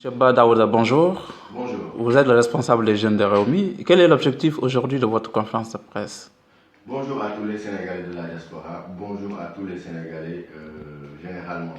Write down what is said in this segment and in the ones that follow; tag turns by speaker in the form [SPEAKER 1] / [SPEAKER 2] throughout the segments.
[SPEAKER 1] Monsieur Daouda, bonjour.
[SPEAKER 2] Bonjour.
[SPEAKER 1] Vous êtes le responsable des jeunes de Réumi. Quel est l'objectif aujourd'hui de votre conférence de presse?
[SPEAKER 2] Bonjour à tous les Sénégalais de la diaspora. Bonjour à tous les Sénégalais généralement.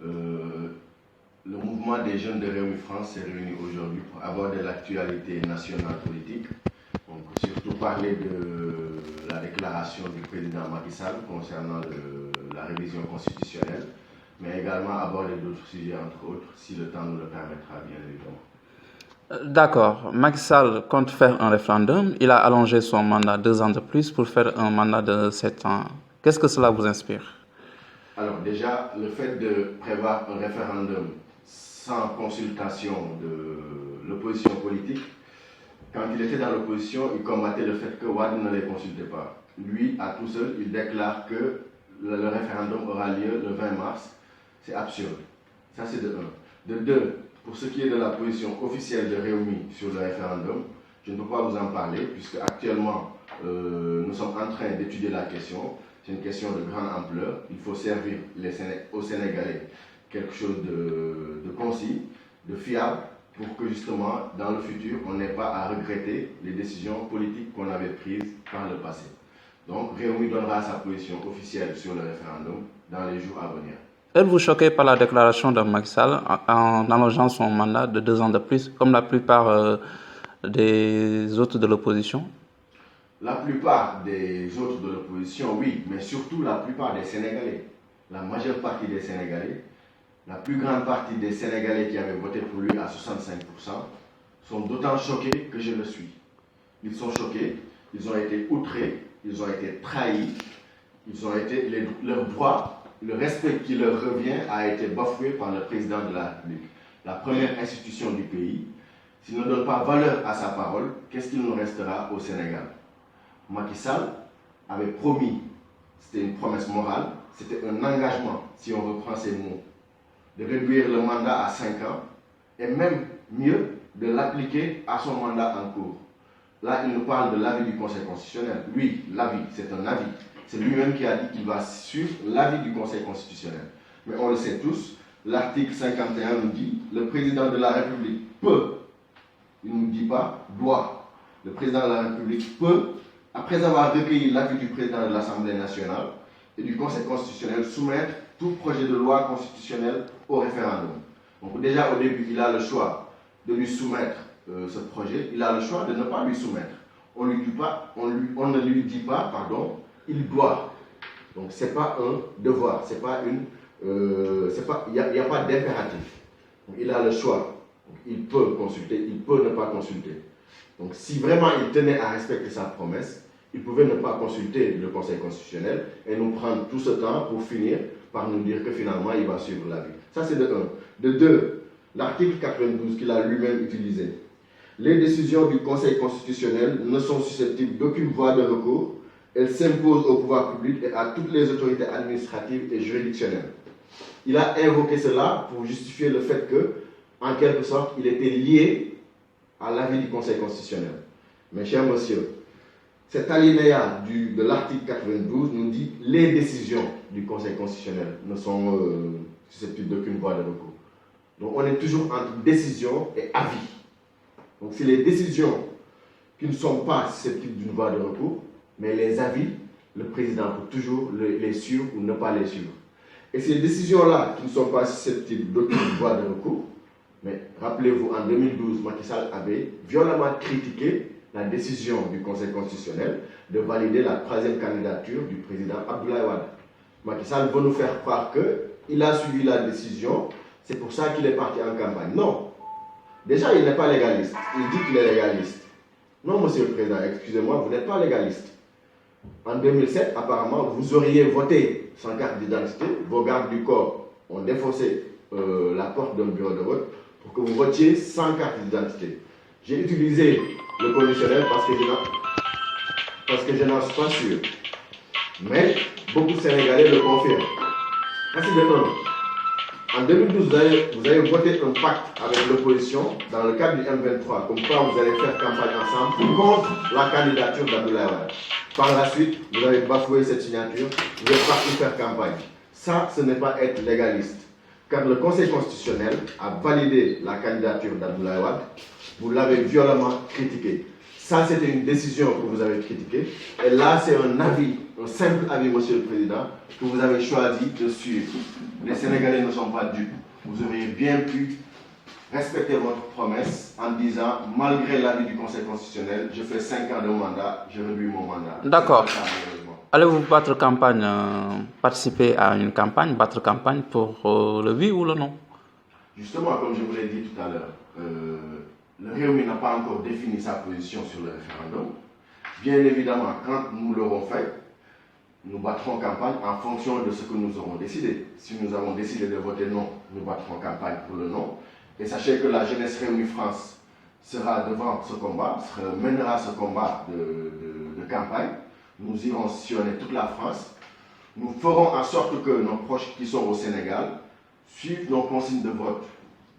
[SPEAKER 2] Le mouvement des jeunes de Réumi France s'est réuni aujourd'hui pour aborder l'actualité nationale politique. Donc, surtout parler de la déclaration du président Macky Sall concernant la révision constitutionnelle, mais également aborder d'autres sujets, entre autres, si le temps nous le permettra, bien évidemment.
[SPEAKER 1] D'accord. Macky Sall compte faire un référendum. Il a allongé son mandat 2 ans de plus pour faire un mandat de 7 ans. Qu'est-ce que cela vous inspire?
[SPEAKER 2] Alors déjà, le fait de prévoir un référendum sans consultation de l'opposition politique, quand il était dans l'opposition, il combattait le fait que Wade ne les consultait pas. Lui, à tout seul, il déclare que le référendum aura lieu le 20 mars. C'est absurde. Ça, c'est de un. De deux, pour ce qui est de la position officielle de Réumi sur le référendum, je ne peux pas vous en parler, puisque actuellement, nous sommes en train d'étudier la question. C'est une question de grande ampleur. Il faut servir aux Sénégalais quelque chose de concis, de fiable, pour que justement, dans le futur, on n'ait pas à regretter les décisions politiques qu'on avait prises par le passé. Donc, Réumi donnera sa position officielle sur le référendum dans les jours à venir.
[SPEAKER 1] Êtes-vous choqué par la déclaration de Macky Sall en allongeant son mandat de 2 ans de plus, comme la plupart des autres de l'opposition?
[SPEAKER 2] La plupart des autres de l'opposition, oui, mais surtout la plupart des Sénégalais. La majeure partie des Sénégalais, la plus grande partie des Sénégalais qui avaient voté pour lui à 65%, sont d'autant choqués que je le suis. Ils sont choqués, ils ont été outrés, ils ont été trahis, leurs droits, le respect qui leur revient a été bafoué par le président de la République, la première institution du pays. S'il ne donne pas valeur à sa parole, qu'est-ce qu'il nous restera au Sénégal? Macky Sall avait promis, c'était une promesse morale, c'était un engagement, si on reprend ces mots, de réduire le mandat à 5 ans et même mieux, de l'appliquer à son mandat en cours. Là, il nous parle de l'avis du Conseil constitutionnel. Oui, l'avis, c'est un avis. C'est lui-même qui a dit qu'il va suivre l'avis du Conseil constitutionnel. Mais on le sait tous, l'article 51 nous dit le président de la République peut, il ne nous dit pas doit. Le président de la République peut, après avoir recueilli l'avis du président de l'Assemblée nationale et du Conseil constitutionnel, soumettre tout projet de loi constitutionnelle au référendum. Donc déjà au début, il a le choix de lui soumettre ce projet, il a le choix de ne pas lui soumettre. On ne lui dit pas, il doit. Donc ce n'est pas un devoir, c'est pas une, il n'y a pas d'impératif. Il a le choix. Donc, il peut consulter, il peut ne pas consulter. Donc si vraiment il tenait à respecter sa promesse, il pouvait ne pas consulter le Conseil constitutionnel et nous prendre tout ce temps pour finir par nous dire que finalement il va suivre l'avis. Ça c'est de un. De deux, l'article 92 qu'il a lui-même utilisé. Les décisions du Conseil constitutionnel ne sont susceptibles d'aucune voie de recours. Elles s'imposent au pouvoir public et à toutes les autorités administratives et juridictionnelles. Il a invoqué cela pour justifier le fait que, en quelque sorte, il était lié à l'avis du Conseil constitutionnel. Mes chers messieurs, cet alinéa de l'article 92 nous dit que les décisions du Conseil constitutionnel ne sont susceptibles d'aucune voie de recours. Donc on est toujours entre décision et avis. Donc c'est les décisions qui ne sont pas susceptibles d'une voie de recours, mais les avis, le président peut toujours les suivre ou ne pas les suivre. Et ces décisions-là qui ne sont pas susceptibles d'aucune voie de recours, mais rappelez-vous, en 2012, Macky Sall avait violemment critiqué la décision du Conseil constitutionnel de valider la troisième candidature du président Abdoulaye Wade. Macky Sall veut nous faire croire qu'il a suivi la décision, c'est pour ça qu'il est parti en campagne. Non. Déjà, il n'est pas légaliste. Il dit qu'il est légaliste. Non, monsieur le président, excusez-moi, vous n'êtes pas légaliste. En 2007, apparemment, vous auriez voté sans carte d'identité. Vos gardes du corps ont défaussé la porte d'un bureau de vote pour que vous votiez sans carte d'identité. J'ai utilisé le conditionnel parce que je n'en suis pas sûr. Mais beaucoup de Sénégalais le confirment. Merci de ton. En 2012, vous avez voté un pacte avec l'opposition dans le cadre du M23, comme quoi vous allez faire campagne ensemble contre la candidature d'Abdoulaye Wade. Par la suite, vous avez bafoué cette signature, vous êtes parti faire campagne. Ça, ce n'est pas être légaliste. Quand le Conseil constitutionnel a validé la candidature d'Abdoulaye Wade, vous l'avez violemment critiqué. Ça, c'était une décision que vous avez critiquée. Et là, c'est un avis, un simple avis, Monsieur le Président, que vous avez choisi de suivre. Les Sénégalais ne sont pas dupes. Vous auriez bien pu respecter votre promesse en disant, malgré l'avis du Conseil constitutionnel, je fais 5 ans de mandat, je réduis mon mandat.
[SPEAKER 1] D'accord. Allez-vous battre campagne, participer à une campagne, battre campagne pour le oui ou le non?
[SPEAKER 2] Justement, comme je vous l'ai dit tout à l'heure, le Rewmi n'a pas encore défini sa position sur le référendum. Bien évidemment, quand nous l'aurons fait, nous battrons campagne en fonction de ce que nous aurons décidé. Si nous avons décidé de voter non, nous battrons campagne pour le non. Et sachez que la jeunesse Rewmi France sera devant ce combat, mènera ce combat de campagne. Nous irons sillonner toute la France. Nous ferons en sorte que nos proches qui sont au Sénégal suivent nos consignes de vote.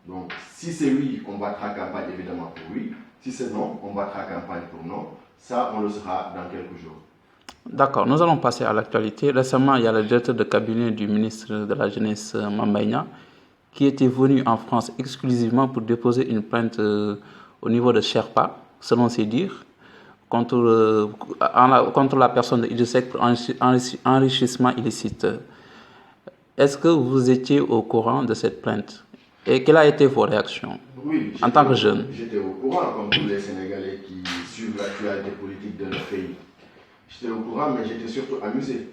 [SPEAKER 2] Donc, si c'est oui, on battra campagne évidemment pour oui. Si c'est non, on battra campagne pour non. Ça, on le saura dans quelques jours.
[SPEAKER 1] D'accord, nous allons passer à l'actualité. Récemment, il y a le directeur de cabinet du ministre de la Jeunesse, Mame Mbaye Niang, qui était venu en France exclusivement pour déposer une plainte au niveau de Sherpa, selon ses dires, contre la personne de Idrissa Seck pour enrichissement illicite. Est-ce que vous étiez au courant de cette plainte? Et quelle a été vos réactions en tant que jeune?
[SPEAKER 2] J'étais au courant, comme tous les Sénégalais qui suivent l'actualité politique de leur pays. J'étais au courant, mais j'étais surtout amusé.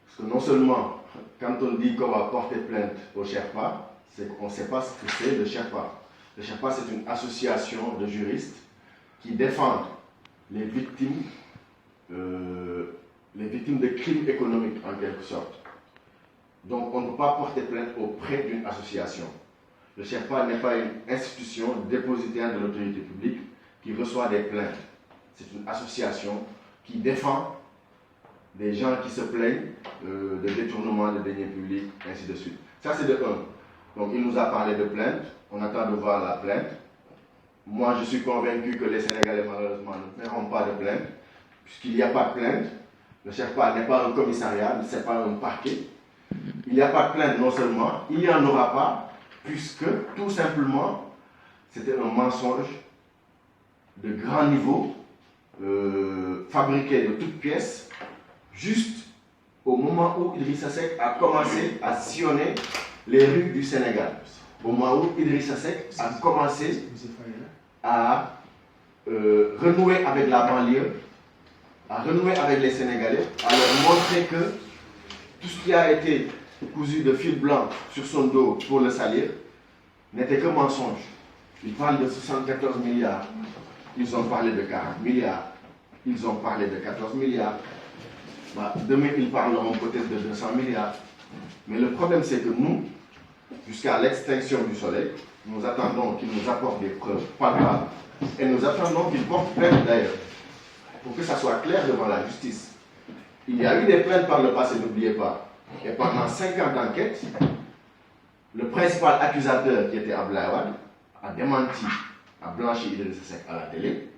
[SPEAKER 2] Parce que non seulement, quand on dit qu'on va porter plainte au Sherpa, c'est qu'on ne sait pas ce que c'est le Sherpa. Le Sherpa, c'est une association de juristes qui défendent les victimes de crimes économiques, en quelque sorte. Donc, on ne peut pas porter plainte auprès d'une association. Le Sherpa n'est pas une institution dépositaire de l'autorité publique qui reçoit des plaintes. C'est une association qui défend des gens qui se plaignent de détournement de deniers publics, ainsi de suite. Ça, c'est de un. Donc, il nous a parlé de plainte. On attend de voir la plainte. Moi, je suis convaincu que les Sénégalais, malheureusement, ne feront pas de plainte, puisqu'il n'y a pas de plainte. Le Sherpa n'est pas un commissariat, ce n'est pas un parquet. Il n'y a pas de plainte, non seulement, il n'y en aura pas, puisque, tout simplement, c'était un mensonge de grand niveau, fabriqué de toutes pièces, juste au moment où Idrissa Seck a commencé à sillonner les rues du Sénégal. Au moment où Idrissa Seck a commencé à renouer avec la banlieue, à renouer avec les Sénégalais, à leur montrer que tout ce qui a été cousu de fil blanc sur son dos pour le salir n'était que mensonge. Ils parlent de 74 milliards, ils ont parlé de 40 milliards, ils ont parlé de 14 milliards. Bah, demain, ils parleront peut-être de 200 milliards. Mais le problème, c'est que nous, jusqu'à l'extinction du soleil, nous attendons qu'ils nous apportent des preuves palpables et nous attendons qu'ils portent plainte d'ailleurs, pour que ça soit clair devant la justice. Il y a eu des plaintes par le passé, n'oubliez pas. Et pendant 5 ans d'enquête, le principal accusateur, qui était Abdoulaye Wade, a démenti, a blanchi Idrissa Seck à la télé.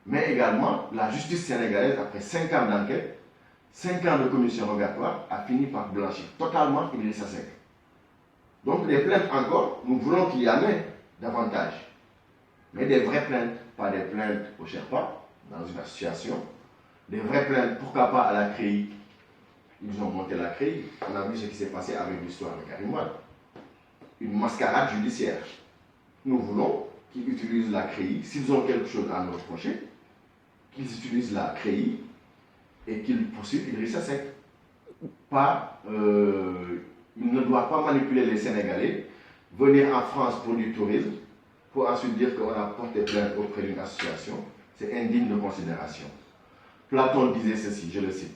[SPEAKER 2] Mais également, la justice sénégalaise, après 5 ans d'enquête, 5 ans de commission rogatoire, a fini par blanchir totalement Idrissa Seck. Donc, des plaintes encore, nous voulons qu'il y en ait davantage. Mais des vraies plaintes, pas des plaintes au Sherpa, dans une association. Des vraies plaintes, pourquoi pas à la CREI. Ils ont monté la CREI. On a vu ce qui s'est passé avec l'histoire de Karim Wade. Une mascarade judiciaire. Nous voulons qu'ils utilisent la CREI. S'ils ont quelque chose à nous reprocher, qu'ils utilisent la CREI et qu'ils poursuivent Idrissa Seck. Ils ne doivent pas manipuler les Sénégalais, venir en France pour du tourisme, pour ensuite dire qu'on a porté plainte auprès d'une association. C'est indigne de considération. Platon disait ceci, je le cite.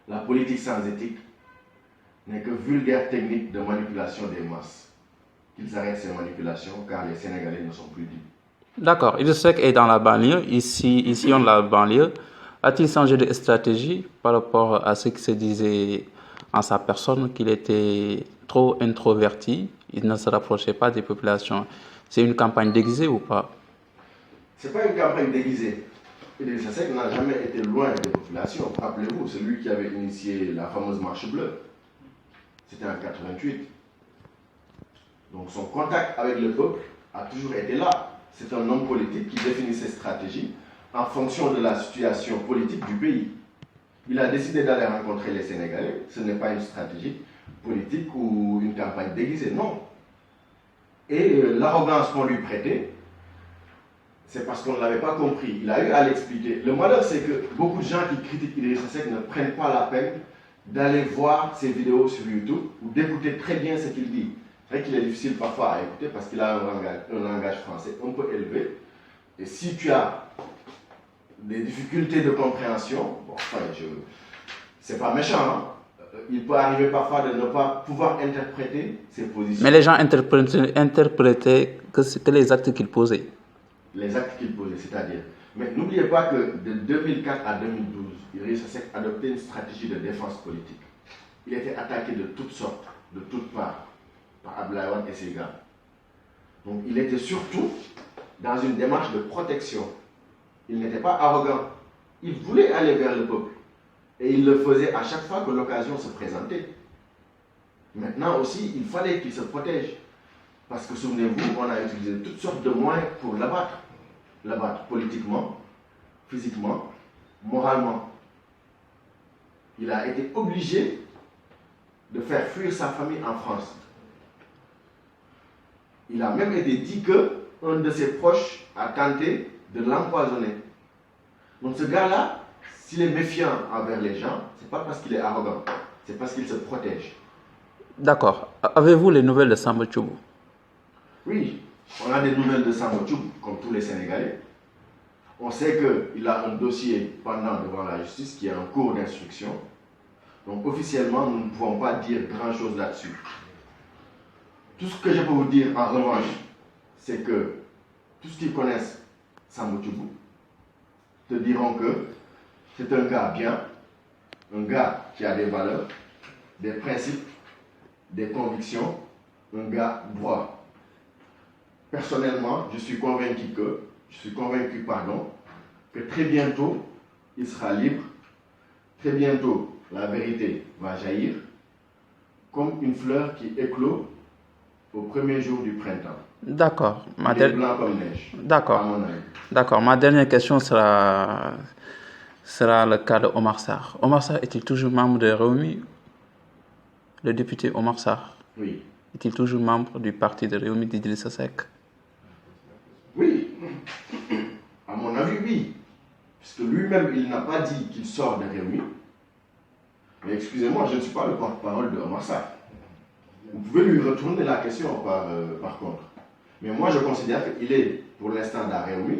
[SPEAKER 2] La politique sans éthique n'est que vulgaire technique de manipulation des masses. Qu'ils arrêtent ces manipulations car les Sénégalais ne sont plus libres.
[SPEAKER 1] D'accord. Idrissa Seck est dans la banlieue. Ici, on la banlieue. A-t-il changé de stratégie par rapport à ce qui se disait en sa personne, qu'il était trop introverti, il ne se rapprochait pas des populations? C'est une campagne déguisée ou pas?
[SPEAKER 2] Ce n'est pas une campagne déguisée. Idrissa Seck n'a jamais été loin des populations. Rappelez-vous, c'est lui qui avait initié la fameuse marche bleue. C'était en 88. Donc son contact avec le peuple a toujours été là. C'est un homme politique qui définit ses stratégies en fonction de la situation politique du pays. Il a décidé d'aller rencontrer les Sénégalais. Ce n'est pas une stratégie politique ou une campagne déguisée, non. Et l'arrogance qu'on lui prêtait, c'est parce qu'on ne l'avait pas compris. Il a eu à l'expliquer. Le malheur, c'est que beaucoup de gens qui critiquent Idrissa Seck ne prennent pas la peine d'aller voir ses vidéos sur YouTube ou d'écouter très bien ce qu'il dit. C'est vrai qu'il est difficile parfois à écouter parce qu'il a un langage français un peu élevé. Et si tu as des difficultés de compréhension, bon, enfin, c'est pas méchant, hein? Il peut arriver parfois de ne pas pouvoir interpréter ses positions.
[SPEAKER 1] Mais les gens interprétaient que les actes qu'il posait.
[SPEAKER 2] Les actes qu'il posait, c'est-à-dire. Mais n'oubliez pas que de 2004 à 2012, Idrissa Seck adoptait une stratégie de défense politique. Il était attaqué de toutes sortes, de toutes parts, par Abdoulaye Wade et ses gars. Donc il était surtout dans une démarche de protection. Il n'était pas arrogant. Il voulait aller vers le peuple. Et il le faisait à chaque fois que l'occasion se présentait. Maintenant aussi, il fallait qu'il se protège. Parce que souvenez-vous, on a utilisé toutes sortes de moyens pour l'abattre. L'abattre politiquement, physiquement, moralement. Il a été obligé de faire fuir sa famille en France. Il a même été dit qu'un de ses proches a tenté de l'empoisonner. Donc ce gars-là, s'il est méfiant envers les gens, ce n'est pas parce qu'il est arrogant, c'est parce qu'il se protège.
[SPEAKER 1] D'accord. Avez-vous les nouvelles de Samba Thioubou?
[SPEAKER 2] Oui, on a des nouvelles de Samba Thioubou, comme tous les Sénégalais. On sait qu'il a un dossier pendant devant la justice qui est en cours d'instruction. Donc officiellement, nous ne pouvons pas dire grand-chose là-dessus. Tout ce que je peux vous dire en revanche, c'est que tous ceux qui connaissent Samba Thioubou te diront que c'est un gars bien, un gars qui a des valeurs, des principes, des convictions, un gars droit. Personnellement, je suis convaincu que très bientôt, il sera libre. Très bientôt, la vérité va jaillir comme une fleur qui éclot au premier jour du printemps.
[SPEAKER 1] D'accord.
[SPEAKER 2] Il est blanc comme neige.
[SPEAKER 1] D'accord.
[SPEAKER 2] À mon avis.
[SPEAKER 1] D'accord. Ma dernière question sera le cas de Omar Sarr. Omar Sarr est-il toujours membre de Rewmi? Le député Omar Sarr.
[SPEAKER 2] Oui.
[SPEAKER 1] Est-il toujours membre du parti de Rewmi d'Idrissa Seck?
[SPEAKER 2] Oui. À mon avis, oui. Puisque lui-même, il n'a pas dit qu'il sort de Rewmi. Mais excusez-moi, je ne suis pas le porte-parole de Omar Sarr. Vous pouvez lui retourner la question par contre. Mais moi, je considère qu'il est pour l'instant dans Rewmi.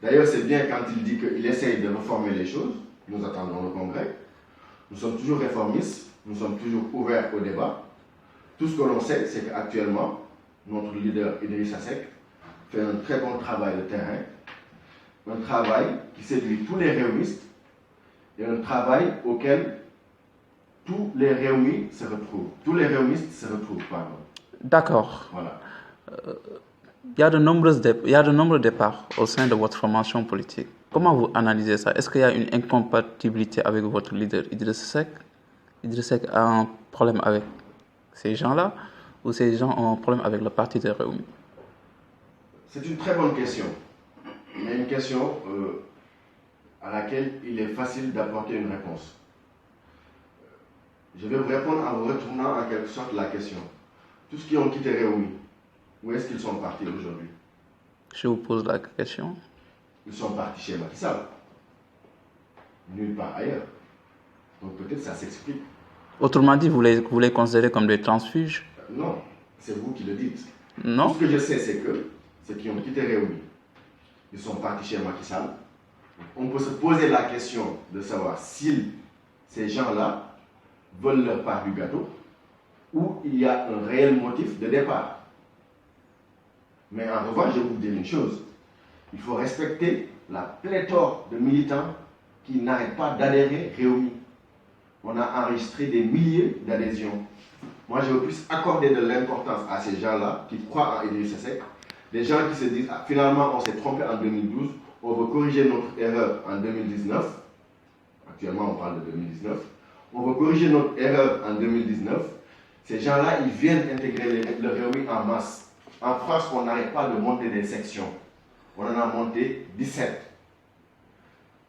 [SPEAKER 2] D'ailleurs, c'est bien quand il dit qu'il essaye de reformer les choses. Nous attendons le congrès. Nous sommes toujours réformistes. Nous sommes toujours ouverts au débat. Tout ce que l'on sait, c'est qu'actuellement, notre leader Idrissa Seck fait un très bon travail de terrain. Un travail qui séduit tous les réumistes et un travail auquel tous les réunis se retrouvent. Tous les réunistes se retrouvent, pardon.
[SPEAKER 1] D'accord.
[SPEAKER 2] Voilà.
[SPEAKER 1] Il y a de nombreux départs au sein de votre formation politique. Comment vous analysez ça? Est-ce qu'il y a une incompatibilité avec votre leader Idrissa Seck? Idrissa Seck a un problème avec ces gens-là ou ces gens ont un problème avec le parti de Rewmi?
[SPEAKER 2] C'est une très bonne question. Mais une question à laquelle il est facile d'apporter une réponse. Je vais vous répondre en vous retournant en quelque sorte la question. Tous ceux qui ont quitté Rewmi, où est-ce qu'ils sont partis aujourd'hui?
[SPEAKER 1] Je vous pose la question.
[SPEAKER 2] Ils sont partis chez Macky Sall. Nulle part ailleurs. Donc peut-être ça s'explique.
[SPEAKER 1] Autrement dit, vous les considérez comme des transfuges?
[SPEAKER 2] Non, c'est vous qui le dites.
[SPEAKER 1] Non.
[SPEAKER 2] Tout ce que je sais, c'est que ceux qui ont quitté Rewmi, ils sont partis chez Macky Sall. On peut se poser la question de savoir si ces gens-là veulent leur part du gâteau ou il y a un réel motif de départ. Mais en revanche, je vais vous dire une chose. Il faut respecter la pléthore de militants qui n'arrêtent pas d'adhérer Rewmi. On a enregistré des milliers d'adhésions. Moi, je veux plus accorder de l'importance à ces gens-là qui croient en Idrissa Seck. Des gens qui se disent, ah, finalement, on s'est trompé en 2012, on veut corriger notre erreur en 2019. Actuellement, on parle de 2019. On veut corriger notre erreur en 2019 Ces gens-là, ils viennent intégrer le Rewmi en masse. En France, on n'arrête pas de monter des sections. On en a monté 17.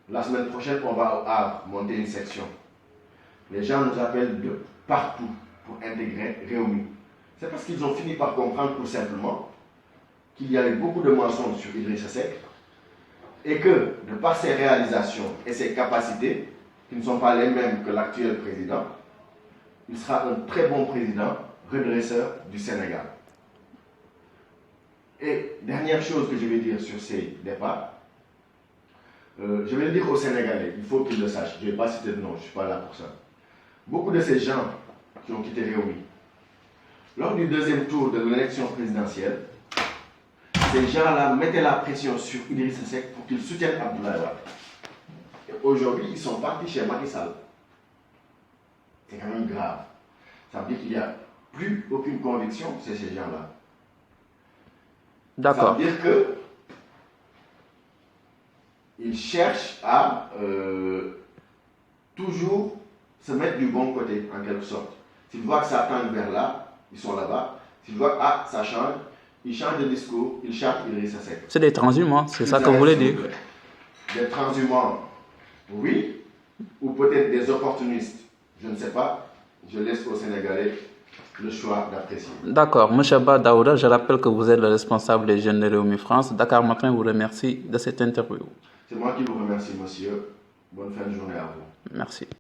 [SPEAKER 2] La semaine prochaine, on va au Havre monter une section. Les gens nous appellent de partout pour intégrer Rewmi. C'est parce qu'ils ont fini par comprendre tout simplement qu'il y a eu beaucoup de mensonges sur Idrissa Seck et que, de par ses réalisations et ses capacités, qui ne sont pas les mêmes que l'actuel président, il sera un très bon président, redresseur du Sénégal. Et dernière chose que je vais dire sur ces départs, je vais le dire aux Sénégalais, il faut qu'ils le sachent, je ne vais pas citer de nom, je ne suis pas là pour ça. Beaucoup de ces gens qui ont quitté Rewmi, lors du deuxième tour de l'élection présidentielle, ces gens-là mettaient la pression sur Idrissa Seck pour qu'il soutienne Abdoulaye Wade. Et aujourd'hui, ils sont partis chez Macky Sall. C'est quand même grave. Ça veut dire qu'il n'y a plus aucune conviction chez ces gens-là.
[SPEAKER 1] D'accord.
[SPEAKER 2] Ça veut dire que ils cherchent à toujours se mettre du bon côté, en quelque sorte. S'ils voient que ça tend vers là, ils sont là-bas. S'ils voient que ça change, ils changent de discours, ils cherchent Idrissa Seck.
[SPEAKER 1] C'est des transhumants, c'est ça que vous voulez dire?
[SPEAKER 2] Des transhumants, oui, ou peut-être des opportunistes, je ne sais pas. Je laisse aux Sénégalais le choix d'apprécier.
[SPEAKER 1] D'accord. M. Ba Daouda, je rappelle que vous êtes le responsable des jeunes de Rewmi France. Dakar Matin vous remercie de cette interview.
[SPEAKER 2] C'est moi qui vous remercie, monsieur. Bonne fin de journée à vous.
[SPEAKER 1] Merci.